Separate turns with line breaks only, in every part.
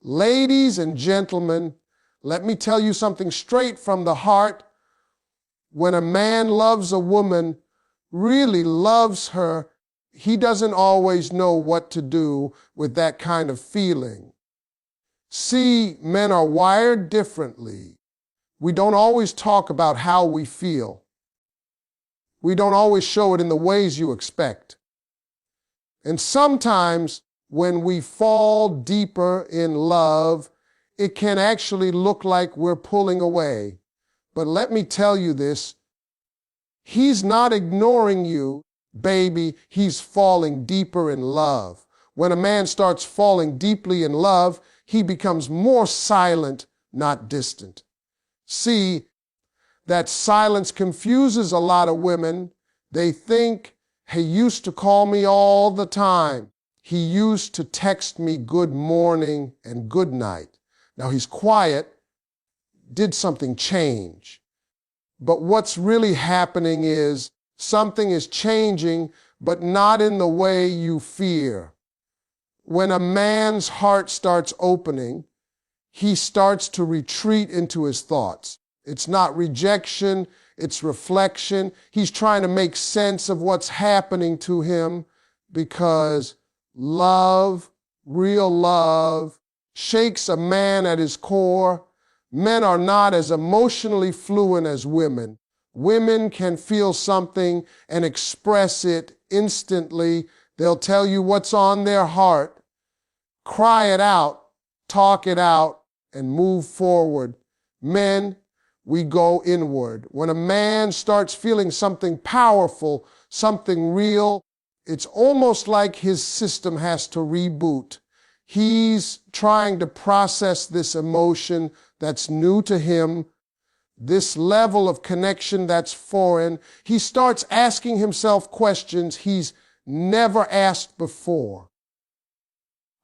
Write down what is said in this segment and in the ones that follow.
Ladies and gentlemen, let me tell you something straight from the heart. When a man loves a woman, really loves her, he doesn't always know what to do with that kind of feeling. See, men are wired differently. We don't always talk about how we feel. We don't always show it in the ways you expect. And sometimes when we fall deeper in love, it can actually look like we're pulling away. But let me tell you this, he's not ignoring you, baby, he's falling deeper in love. When a man starts falling deeply in love, he becomes more silent, not distant. See, that silence confuses a lot of women. They think, he used to call me all the time. He used to text me good morning and good night. Now he's quiet. Did something change? But what's really happening is something is changing, but not in the way you fear. When a man's heart starts opening, he starts to retreat into his thoughts. It's not rejection, it's reflection. He's trying to make sense of what's happening to him because love, real love, shakes a man at his core. Men are not as emotionally fluent as women. Women can feel something and express it instantly. They'll tell you what's on their heart, cry it out, talk it out, and move forward. Men, we go inward. When a man starts feeling something powerful, something real, it's almost like his system has to reboot. He's trying to process this emotion that's new to him, this level of connection that's foreign. He starts asking himself questions he's never asked before.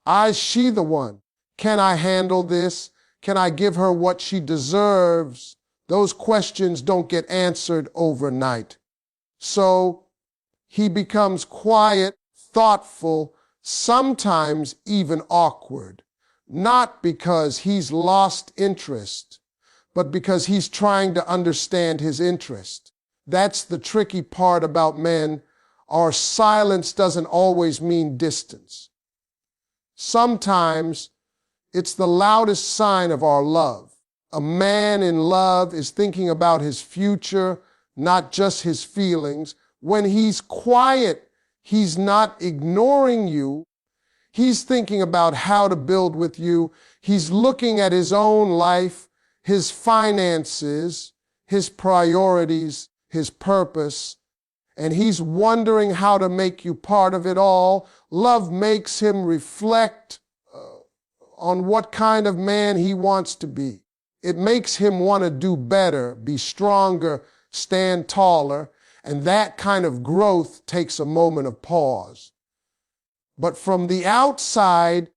Is she the one? Can I handle this? Can I give her what she deserves? Those questions don't get answered overnight. So he becomes quiet, thoughtful, sometimes even awkward, not because he's lost interest, but because he's trying to understand his interest. That's the tricky part about men. Our silence doesn't always mean distance. Sometimes it's the loudest sign of our love. A man in love is thinking about his future, not just his feelings. When he's quiet, he's not ignoring you. He's thinking about how to build with you. He's looking at his own life, his finances, his priorities, his purpose, and he's wondering how to make you part of it all. Love makes him reflect on what kind of man he wants to be. It makes him want to do better, be stronger, stand taller, and that kind of growth takes a moment of pause. But from the outside,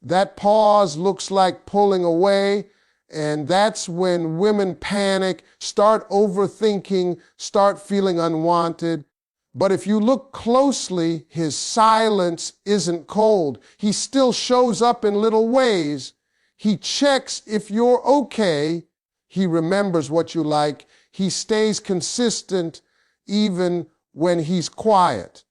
that pause looks like pulling away, and that's when women panic, start overthinking, start feeling unwanted. But if you look closely, his silence isn't cold. He still shows up in little ways. He checks if you're okay. He remembers what you like. He stays consistent even when he's quiet.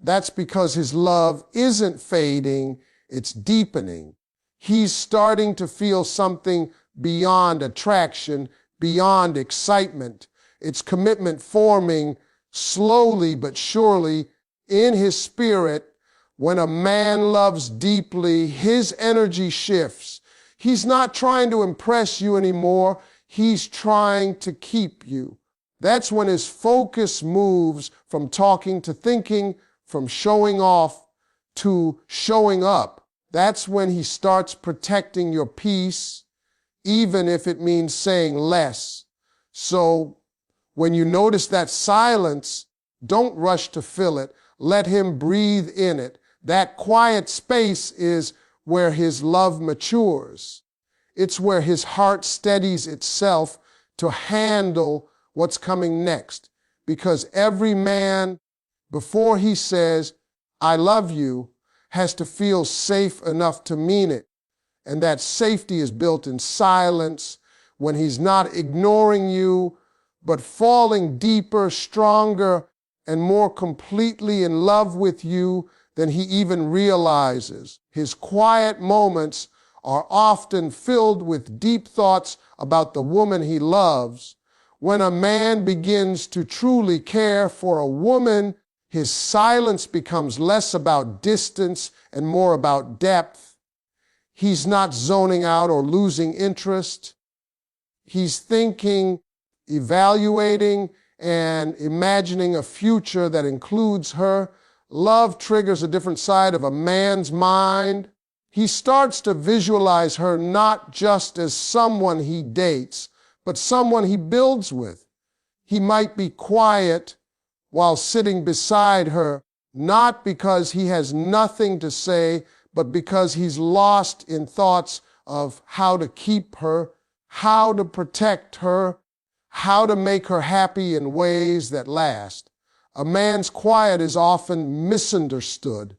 That's because his love isn't fading, it's deepening. He's starting to feel something beyond attraction, beyond excitement. It's commitment forming slowly but surely in his spirit. When a man loves deeply, his energy shifts. He's not trying to impress you anymore. He's trying to keep you. That's when his focus moves from talking to thinking, from showing off to showing up. That's when he starts protecting your peace, even if it means saying less. So when you notice that silence, don't rush to fill it. Let him breathe in it. That quiet space is where his love matures. It's where his heart steadies itself to handle what's coming next. Because every man, before he says, I love you, has to feel safe enough to mean it. And that safety is built in silence, when he's not ignoring you, but falling deeper, stronger, and more completely in love with you than he even realizes. His quiet moments are often filled with deep thoughts about the woman he loves. When a man begins to truly care for a woman, his silence becomes less about distance and more about depth. He's not zoning out or losing interest. He's thinking, evaluating, and imagining a future that includes her. Love triggers a different side of a man's mind. He starts to visualize her not just as someone he dates, but someone he builds with. He might be quiet while sitting beside her, not because he has nothing to say, but because he's lost in thoughts of how to keep her, how to protect her, how to make her happy in ways that last. A man's quiet is often misunderstood.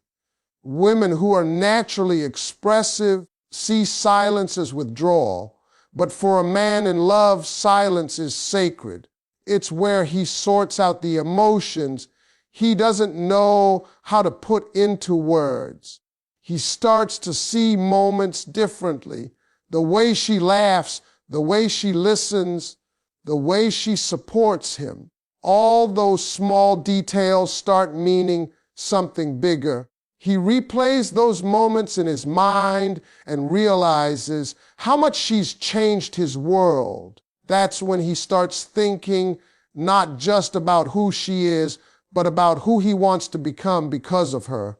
Women who are naturally expressive see silence as withdrawal, but for a man in love, silence is sacred. It's where he sorts out the emotions he doesn't know how to put into words. He starts to see moments differently. The way she laughs, the way she listens, the way she supports him. All those small details start meaning something bigger. He replays those moments in his mind and realizes how much she's changed his world. That's when he starts thinking not just about who she is, but about who he wants to become because of her.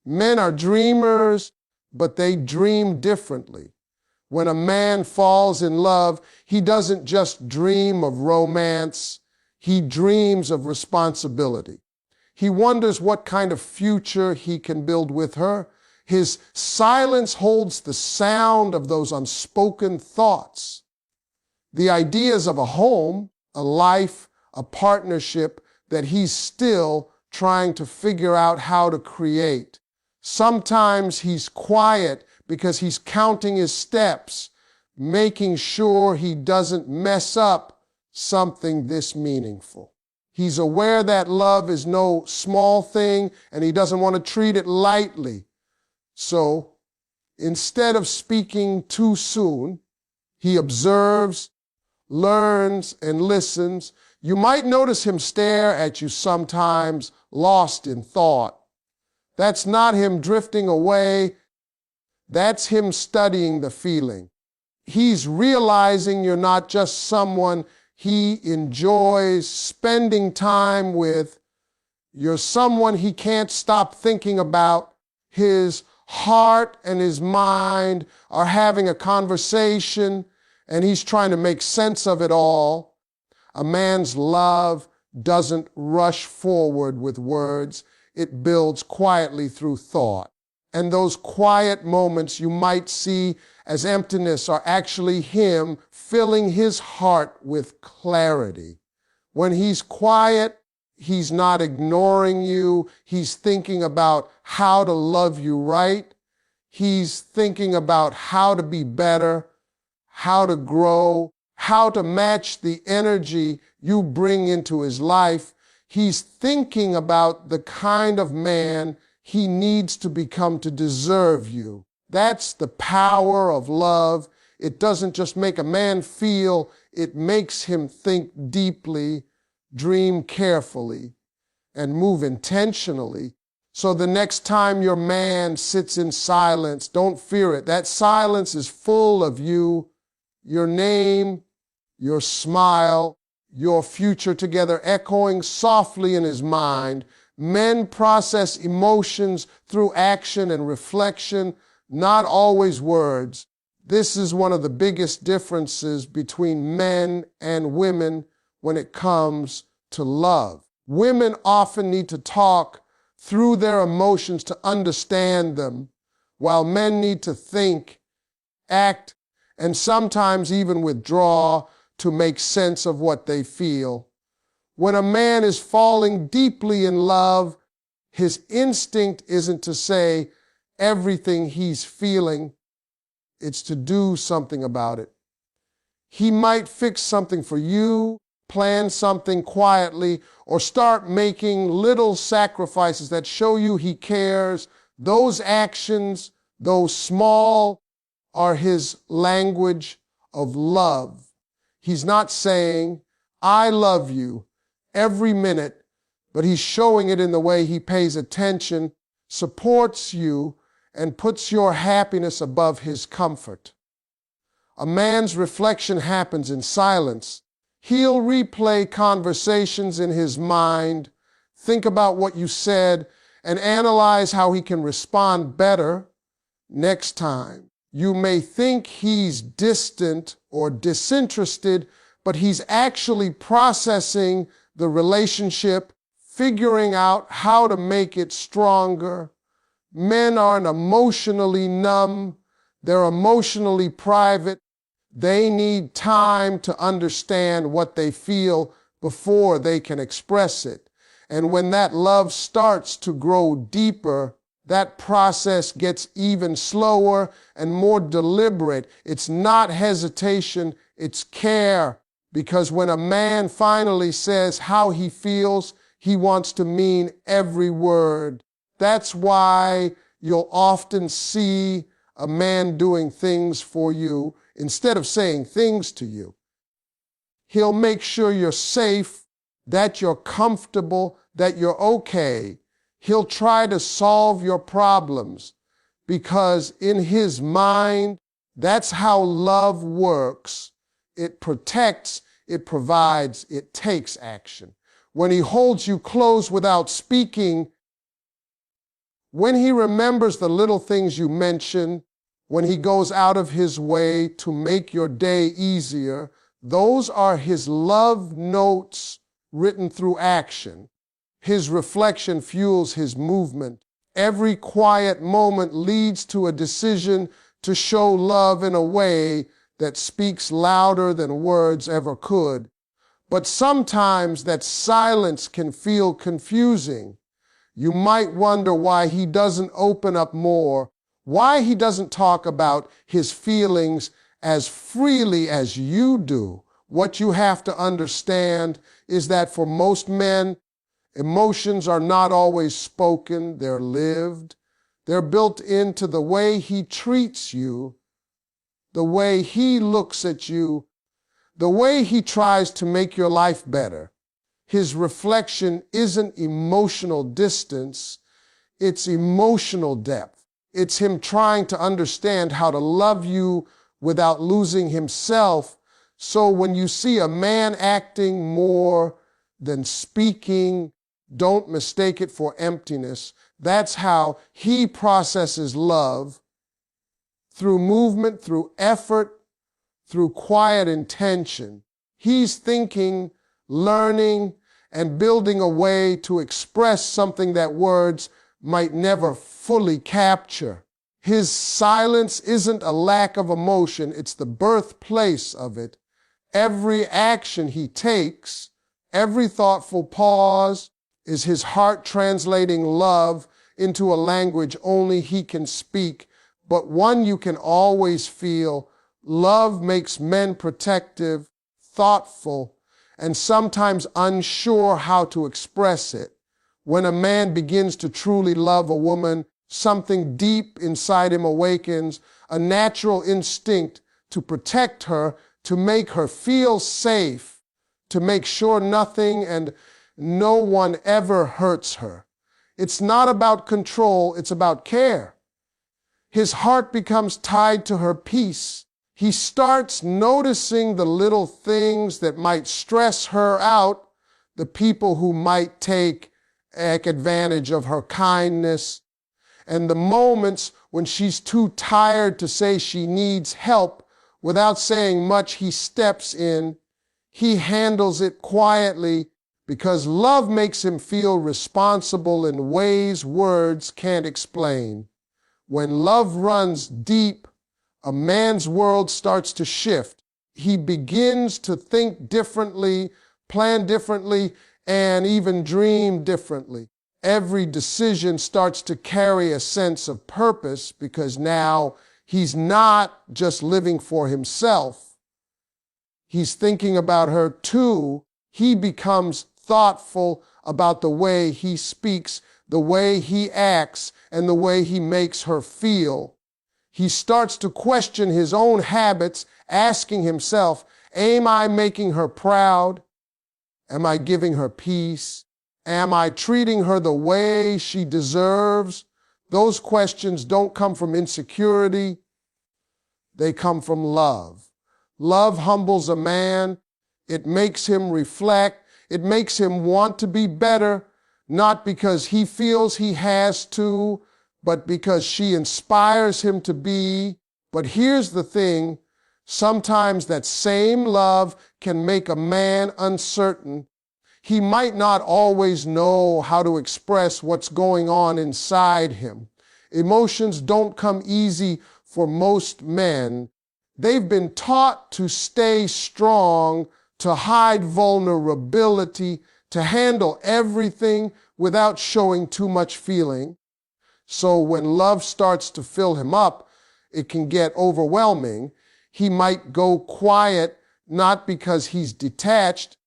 Men are dreamers, but they dream differently. When a man falls in love, he doesn't just dream of romance, he dreams of responsibility. He wonders what kind of future he can build with her. His silence holds the sound of those unspoken thoughts. The ideas of a home, a life, a partnership that he's still trying to figure out how to create. Sometimes he's quiet because he's counting his steps, making sure he doesn't mess up something this meaningful. He's aware that love is no small thing, and he doesn't want to treat it lightly. So, instead of speaking too soon, he observes, learns, and listens. You might notice him stare at you sometimes, lost in thought. That's not him drifting away. That's him studying the feeling. He's realizing you're not just someone he enjoys spending time with. You're someone he can't stop thinking about. His heart and his mind are having a conversation, and he's trying to make sense of it all. A man's love doesn't rush forward with words. It builds quietly through thought. And those quiet moments you might see as emptiness are actually him filling his heart with clarity. When he's quiet, he's not ignoring you. He's thinking about how to love you right. He's thinking about how to be better, how to grow, how to match the energy you bring into his life. He's thinking about the kind of man he needs to become to deserve you. That's the power of love. It doesn't just make a man feel, it makes him think deeply, dream carefully, and move intentionally. So the next time your man sits in silence, don't fear it. That silence is full of you, your name, your smile, your future together echoing softly in his mind. Men process emotions through action and reflection, not always words. This is one of the biggest differences between men and women when it comes to love. Women often need to talk through their emotions to understand them, while men need to think, act, and sometimes even withdraw to make sense of what they feel. When a man is falling deeply in love, his instinct isn't to say, everything he's feeling. It's to do something about it. He might fix something for you, plan something quietly, or start making little sacrifices that show you he cares. Those actions, though small, are his language of love. He's not saying, I love you every minute, but he's showing it in the way he pays attention, supports you, and puts your happiness above his comfort. A man's reflection happens in silence. He'll replay conversations in his mind, think about what you said, and analyze how he can respond better next time. You may think he's distant or disinterested, but he's actually processing the relationship, figuring out how to make it stronger. Men aren't emotionally numb. They're emotionally private. They need time to understand what they feel before they can express it. And when that love starts to grow deeper, that process gets even slower and more deliberate. It's not hesitation, it's care. Because when a man finally says how he feels, he wants to mean every word. That's why you'll often see a man doing things for you instead of saying things to you. He'll make sure you're safe, that you're comfortable, that you're okay. He'll try to solve your problems because in his mind, that's how love works. It protects, it provides, it takes action. When he holds you close without speaking, when he remembers the little things you mention, when he goes out of his way to make your day easier, those are his love notes written through action. His reflection fuels his movement. Every quiet moment leads to a decision to show love in a way that speaks louder than words ever could. But sometimes that silence can feel confusing. You might wonder why he doesn't open up more, why he doesn't talk about his feelings as freely as you do. What you have to understand is that for most men, emotions are not always spoken, they're lived. They're built into the way he treats you, the way he looks at you, the way he tries to make your life better. His reflection isn't emotional distance, it's emotional depth. It's him trying to understand how to love you without losing himself. So when you see a man acting more than speaking, don't mistake it for emptiness. That's how he processes love, through movement, through effort, through quiet intention. He's thinking, learning, and building a way to express something that words might never fully capture. His silence isn't a lack of emotion, it's the birthplace of it. Every action he takes, every thoughtful pause, is his heart translating love into a language only he can speak, but one you can always feel. Love makes men protective, thoughtful, and sometimes unsure how to express it. When a man begins to truly love a woman, something deep inside him awakens, a natural instinct to protect her, to make her feel safe, to make sure nothing and no one ever hurts her. It's not about control, it's about care. His heart becomes tied to her peace. He starts noticing the little things that might stress her out, the people who might take advantage of her kindness, and the moments when she's too tired to say she needs help. Without saying much, he steps in. He handles it quietly because love makes him feel responsible in ways words can't explain. When love runs deep, a man's world starts to shift. He begins to think differently, plan differently, and even dream differently. Every decision starts to carry a sense of purpose because now he's not just living for himself. He's thinking about her too. He becomes thoughtful about the way he speaks, the way he acts, and the way he makes her feel. He starts to question his own habits, asking himself, am I making her proud? Am I giving her peace? Am I treating her the way she deserves? Those questions don't come from insecurity. They come from love. Love humbles a man. It makes him reflect. It makes him want to be better, not because he feels he has to, but because she inspires him to be. But here's the thing. Sometimes that same love can make a man uncertain. He might not always know how to express what's going on inside him. Emotions don't come easy for most men. They've been taught to stay strong, to hide vulnerability, to handle everything without showing too much feeling. So when love starts to fill him up, it can get overwhelming. He might go quiet, not because he's detached,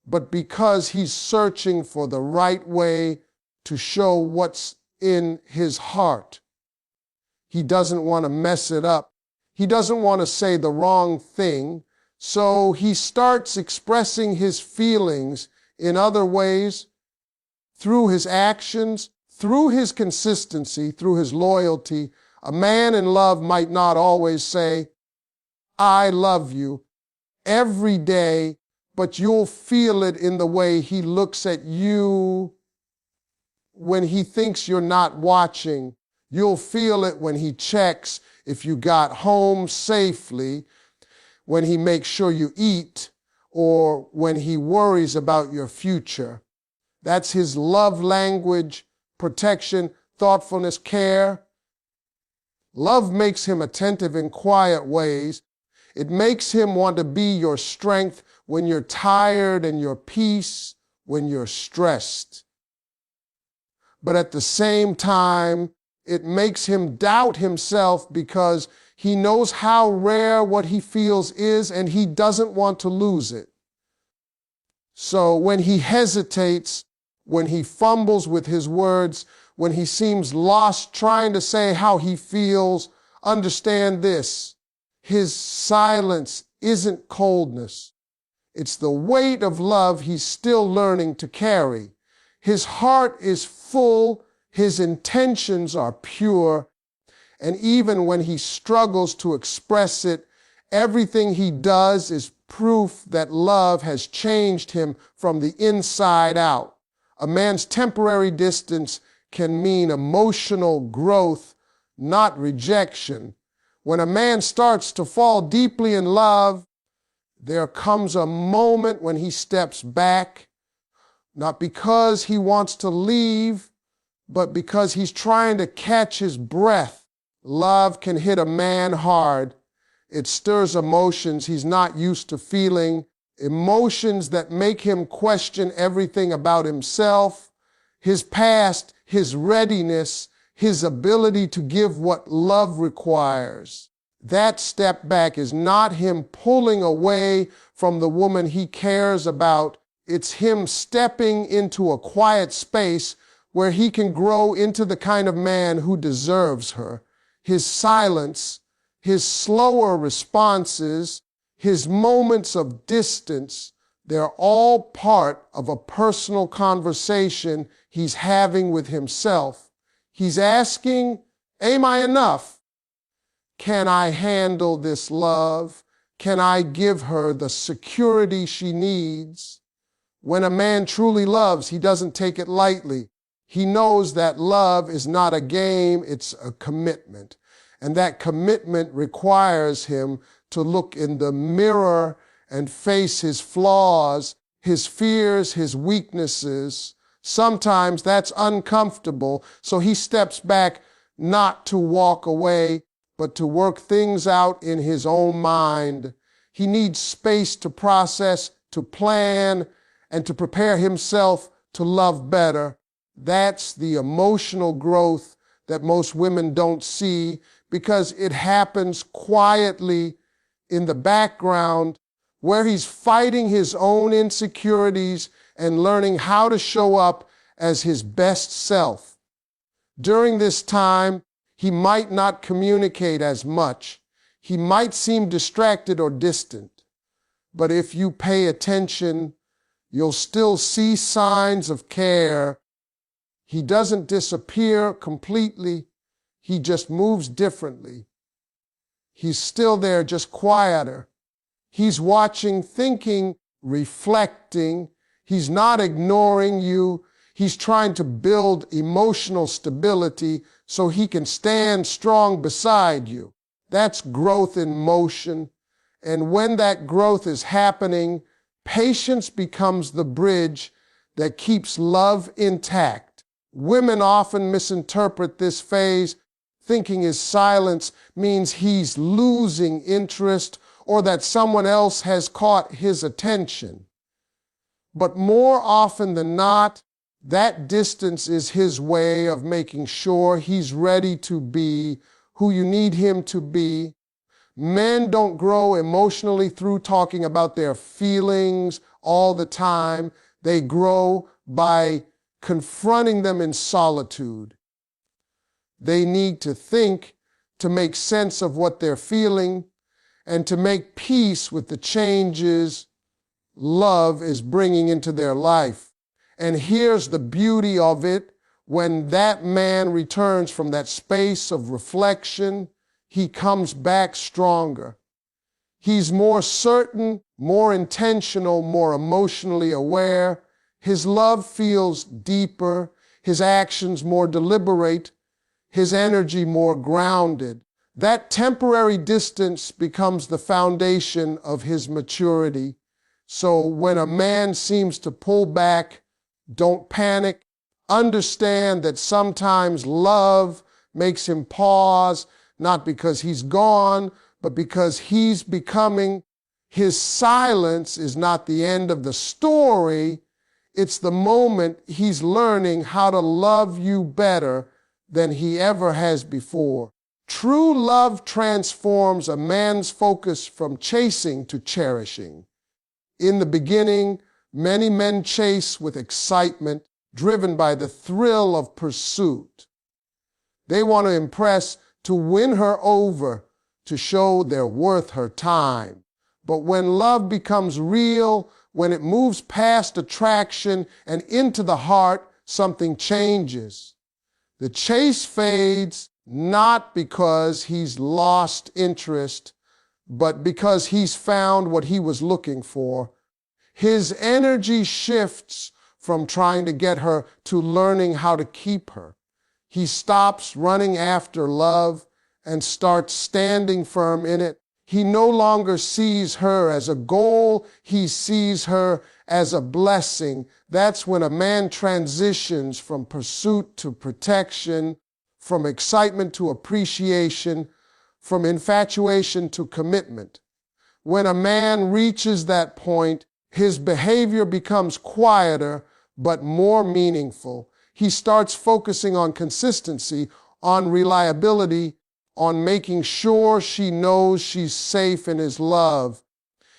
but because he's searching for the right way to show what's in his heart. He doesn't want to mess it up. He doesn't want to say the wrong thing. So he starts expressing his feelings in other ways, through his actions, through his consistency, through his loyalty. A man in love might not always say, I love you every day, but you'll feel it in the way he looks at you when he thinks you're not watching. You'll feel it when he checks if you got home safely, when he makes sure you eat, or when he worries about your future. That's his love language, protection, thoughtfulness, care. Love makes him attentive in quiet ways. It makes him want to be your strength when you're tired and your peace when you're stressed. But at the same time, it makes him doubt himself because he knows how rare what he feels is and he doesn't want to lose it. So when he hesitates, when he fumbles with his words, when he seems lost trying to say how he feels, understand this. His silence isn't coldness. It's the weight of love he's still learning to carry. His heart is full, his intentions are pure, and even when he struggles to express it, everything he does is proof that love has changed him from the inside out. A man's temporary distance can mean emotional growth, not rejection. When a man starts to fall deeply in love, there comes a moment when he steps back, not because he wants to leave, but because he's trying to catch his breath. Love can hit a man hard. It stirs emotions he's not used to feeling, emotions that make him question everything about himself, his past, his readiness, his ability to give what love requires. That step back is not him pulling away from the woman he cares about. It's him stepping into a quiet space where he can grow into the kind of man who deserves her. His silence, his slower responses, his moments of distance, they're all part of a personal conversation he's having with himself. He's asking, am I enough? Can I handle this love? Can I give her the security she needs? When a man truly loves, he doesn't take it lightly. He knows that love is not a game, it's a commitment. And that commitment requires him to look in the mirror and face his flaws, his fears, his weaknesses. Sometimes that's uncomfortable, so he steps back not to walk away, but to work things out in his own mind. He needs space to process, to plan, and to prepare himself to love better. That's the emotional growth that most women don't see because it happens quietly in the background where he's fighting his own insecurities and learning how to show up as his best self. During this time, he might not communicate as much. He might seem distracted or distant. But if you pay attention, you'll still see signs of care. He doesn't disappear completely. He just moves differently. He's still there, just quieter. He's watching, thinking, reflecting. He's not ignoring you. He's trying to build emotional stability so he can stand strong beside you. That's growth in motion. And when that growth is happening, patience becomes the bridge that keeps love intact. Women often misinterpret this phase, thinking his silence means he's losing interest or that someone else has caught his attention. But more often than not, that distance is his way of making sure he's ready to be who you need him to be. Men don't grow emotionally through talking about their feelings all the time. They grow by confronting them in solitude. They need to think to make sense of what they're feeling and to make peace with the changes love is bringing into their life. And here's the beauty of it. When that man returns from that space of reflection, he comes back stronger. He's more certain, more intentional, more emotionally aware. His love feels deeper, his actions more deliberate, his energy more grounded. That temporary distance becomes the foundation of his maturity. So when a man seems to pull back, don't panic. Understand that sometimes love makes him pause, not because he's gone, but because he's becoming. His silence is not the end of the story. It's the moment he's learning how to love you better than he ever has before. True love transforms a man's focus from chasing to cherishing. In the beginning, many men chase with excitement, driven by the thrill of pursuit. They want to impress, to win her over, to show they're worth her time. But when love becomes real, when it moves past attraction and into the heart, something changes. The chase fades, not because he's lost interest, but because he's found what he was looking for. His energy shifts from trying to get her to learning how to keep her. He stops running after love and starts standing firm in it. He no longer sees her as a goal. He sees her as a blessing. That's when a man transitions from pursuit to protection, from excitement to appreciation, from infatuation to commitment. When a man reaches that point, his behavior becomes quieter but more meaningful. He starts focusing on consistency, on reliability, on making sure she knows she's safe in his love.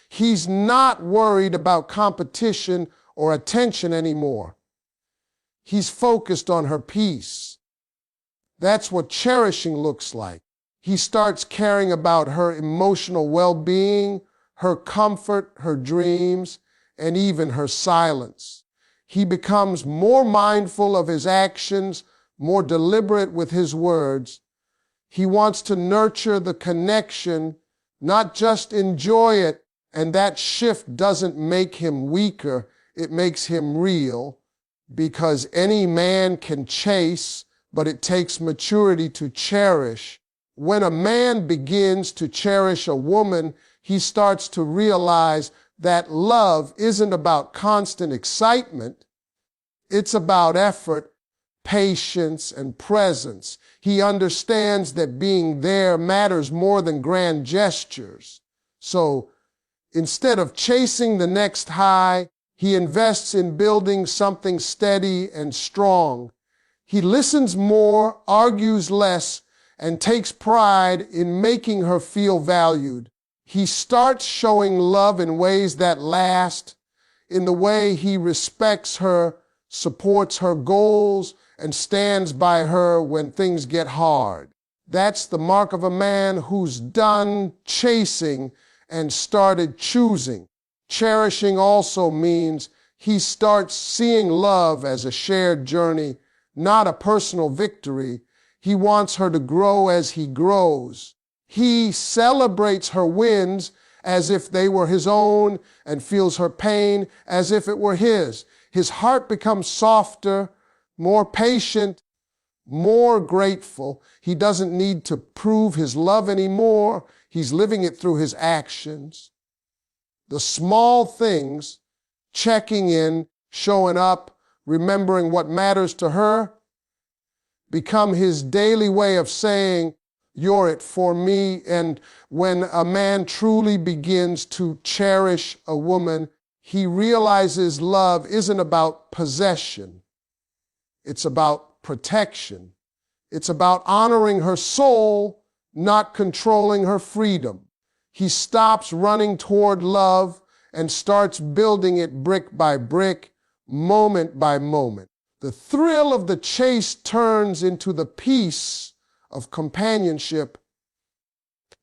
He's not worried about competition or attention anymore. He's focused on her peace. That's what cherishing looks like. He starts caring about her emotional well-being, her comfort, her dreams, and even her silence. He becomes more mindful of his actions, more deliberate with his words. He wants to nurture the connection, not just enjoy it, and that shift doesn't make him weaker, it makes him real, because any man can chase, but it takes maturity to cherish. When a man begins to cherish a woman, he starts to realize that love isn't about constant excitement. It's about effort, patience, and presence. He understands that being there matters more than grand gestures. So instead of chasing the next high, He invests in building something steady and strong. He listens more, argues less, and takes pride in making her feel valued. He starts showing love in ways that last, in the way he respects her, supports her goals, and stands by her when things get hard. That's the mark of a man who's done chasing and started choosing. Cherishing also means he starts seeing love as a shared journey, not a personal victory. He wants her to grow as he grows. He celebrates her wins as if they were his own and feels her pain as if it were his. His heart becomes softer, more patient, more grateful. He doesn't need to prove his love anymore. He's living it through his actions. The small things, checking in, showing up, remembering what matters to her, become his daily way of saying, "You're it for me." And when a man truly begins to cherish a woman, he realizes love isn't about possession. It's about protection. It's about honoring her soul, not controlling her freedom. He stops running toward love and starts building it brick by brick, moment by moment. The thrill of the chase turns into the peace of companionship.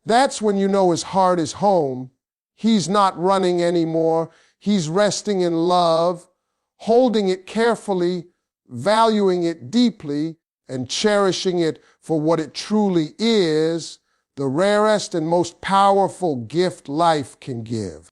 That's when you know his heart is home. He's not running anymore. He's resting in love, holding it carefully, valuing it deeply, and cherishing it for what it truly is, the rarest and most powerful gift life can give.